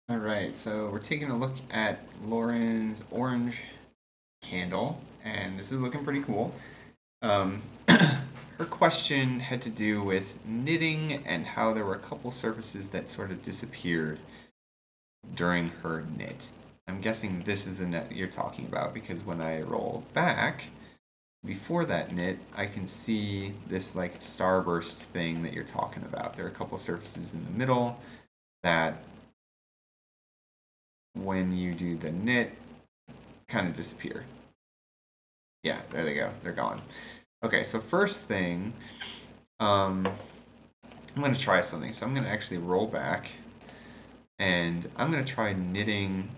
All right, so we're taking a look at Lauren's orange candle, and this is looking pretty cool. Her question had to do with knitting and how there were a couple surfaces that sort of disappeared during her knit. I'm guessing this is the knit you're talking about because when I roll back, before that knit, I can see this like starburst thing that you're talking about. There are a couple surfaces in the middle that when you do the knit kind of disappear. Yeah, there they go. They're gone. Okay, so first thing, I'm going to try something. So I'm going to actually roll back, and I'm going to try knitting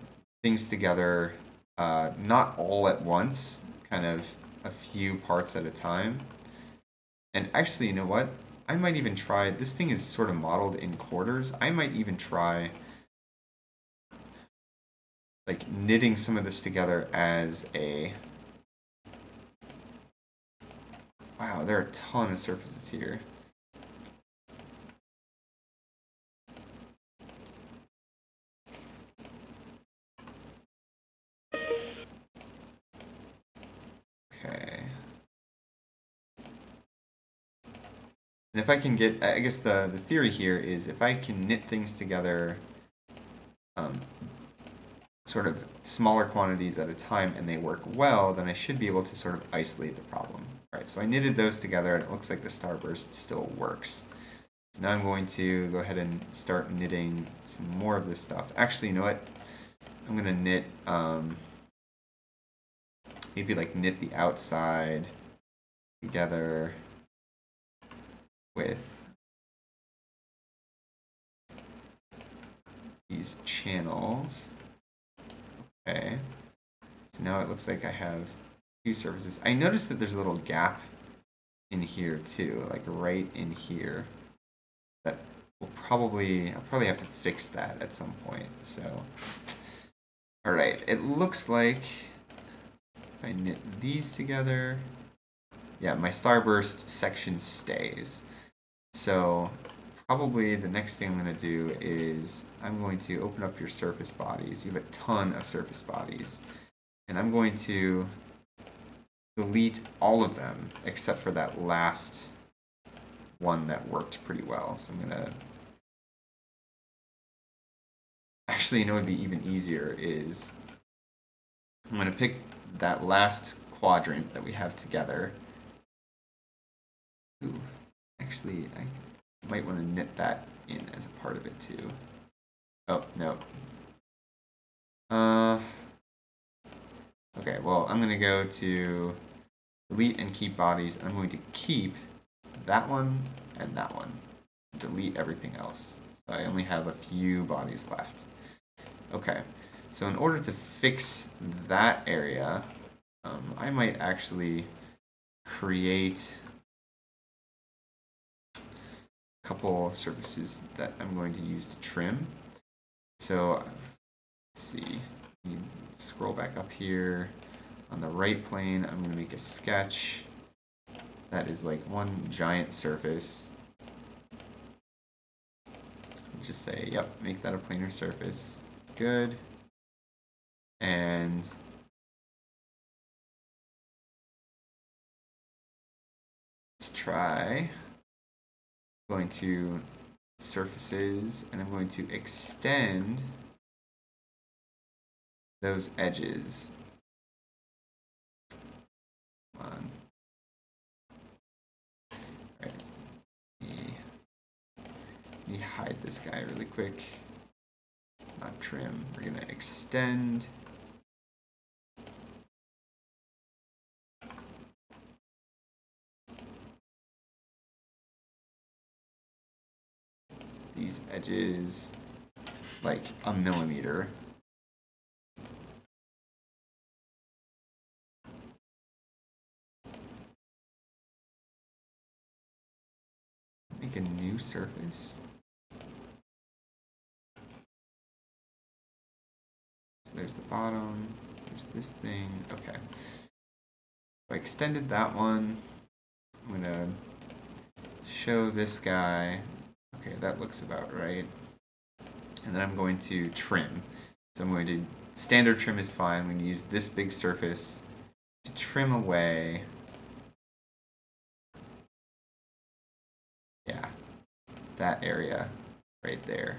things together, not all at once, kind of a few parts at a time. And actually, you know what? I might even try, this thing is sort of modeled in quarters. I might even try like knitting some of this together as a... Wow, there are a ton of surfaces here. Okay. And if I can get, I guess the theory here is if I can knit things together sort of smaller quantities at a time and they work well, then I should be able to sort of isolate the problem. All right, so I knitted those together and it looks like the starburst still works. So now I'm going to go ahead and start knitting some more of this stuff. Actually, you know what? I'm going to knit, maybe like knit the outside together with these channels. Okay, so now it looks like I have two surfaces. I noticed that there's a little gap in here too, like right in here. That will probably, I'll probably have to fix that at some point. So, all right, it looks like if I knit these together, yeah, my starburst section stays. So probably the next thing I'm going to do is I'm going to open up your surface bodies. You have a ton of surface bodies. And I'm going to delete all of them except for that last one that worked pretty well. So I'm going to... Actually, you know what would be even easier is I'm going to pick that last quadrant that we have together. Ooh, actually, I might want to knit that in as a part of it too. Oh, no. Okay, well, I'm going to go to delete and keep bodies. I'm going to keep that one and that one. Delete everything else. So I only have a few bodies left. Okay, so in order to fix that area, I might actually create couple surfaces that I'm going to use to trim. So let's see, you scroll back up here. On the right plane, I'm going to make a sketch that is like one giant surface. Just say, yep, make that a planar surface. Good. And let's try going to surfaces, and I'm going to extend those edges. Come on. All right. Let me hide this guy really quick. Not trim. We're going to extend. These edges like a millimeter. Make a new surface. So there's the bottom, there's this thing. Okay. So I extended that one. I'm gonna show this guy. Okay, that looks about right. And then I'm going to trim. So I'm going to, standard trim is fine. I'm going to use this big surface to trim away. Yeah, that area right there.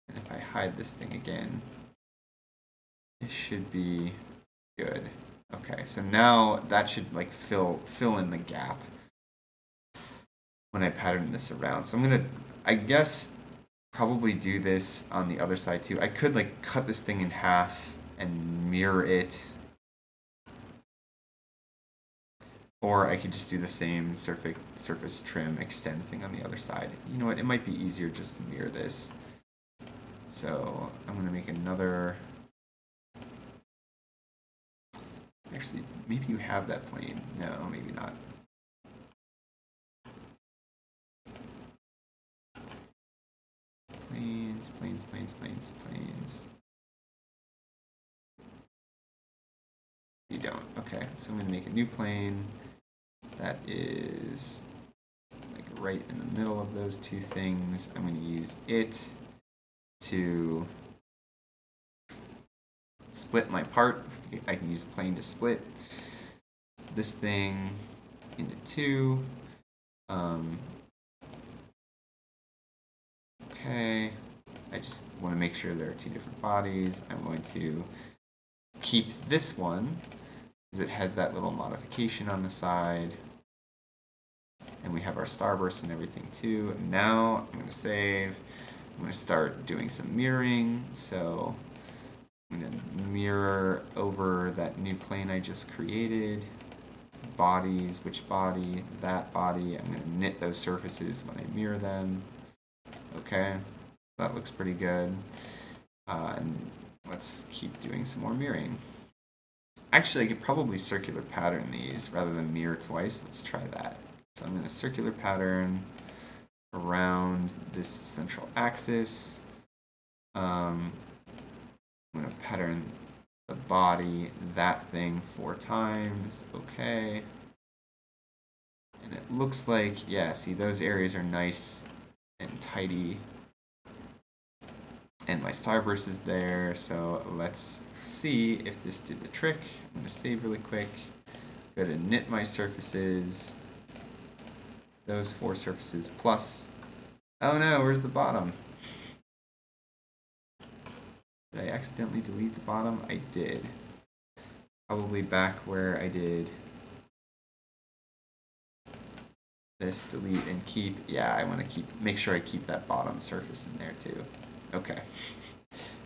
And if I hide this thing again, it should be good. Okay, so now that should like fill in the gap when I pattern this around. So I'm gonna, I guess, probably do this on the other side too. I could like cut this thing in half and mirror it. Or I could just do the same surface trim extend thing on the other side. You know what, it might be easier just to mirror this. So I'm gonna make another, actually, maybe you have that plane. No, maybe not. Planes, planes, planes, planes, planes. You don't. Okay, so I'm going to make a new plane that is like right in the middle of those two things. I'm going to use it to split my part. I can use plane to split this thing into two. Okay, I just want to make sure there are two different bodies. I'm going to keep this one because it has that little modification on the side. And we have our starburst and everything too. And now I'm going to save. I'm going to start doing some mirroring. So I'm going to mirror over that new plane I just created. Bodies, which body, that body. I'm going to knit those surfaces when I mirror them. Okay, that looks pretty good. And let's keep doing some more mirroring. Actually, I could probably circular pattern these rather than mirror twice. Let's try that. So I'm going to circular pattern around this central axis. I'm going to pattern the body, that thing 4 times. Okay. And it looks like, yeah, see, those areas are nice and tidy. And my starburst is there, so let's see if this did the trick. I'm going to save really quick. Go to knit my surfaces. Those 4 surfaces plus. Oh no, where's the bottom? Did I accidentally delete the bottom? I did. Probably back where I did this, delete and keep. Yeah, I want to make sure I keep that bottom surface in there too. Okay.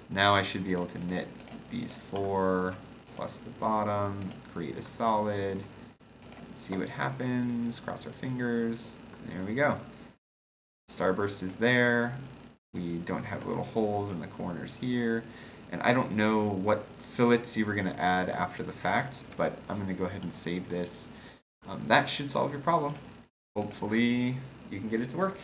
Now I should be able to knit these 4 plus the bottom, create a solid, and see what happens. Cross our fingers. There we go. Starburst is there. We don't have little holes in the corners here. And I don't know what fillets you were going to add after the fact, but I'm going to go ahead and save this. That should solve your problem. Hopefully you can get it to work.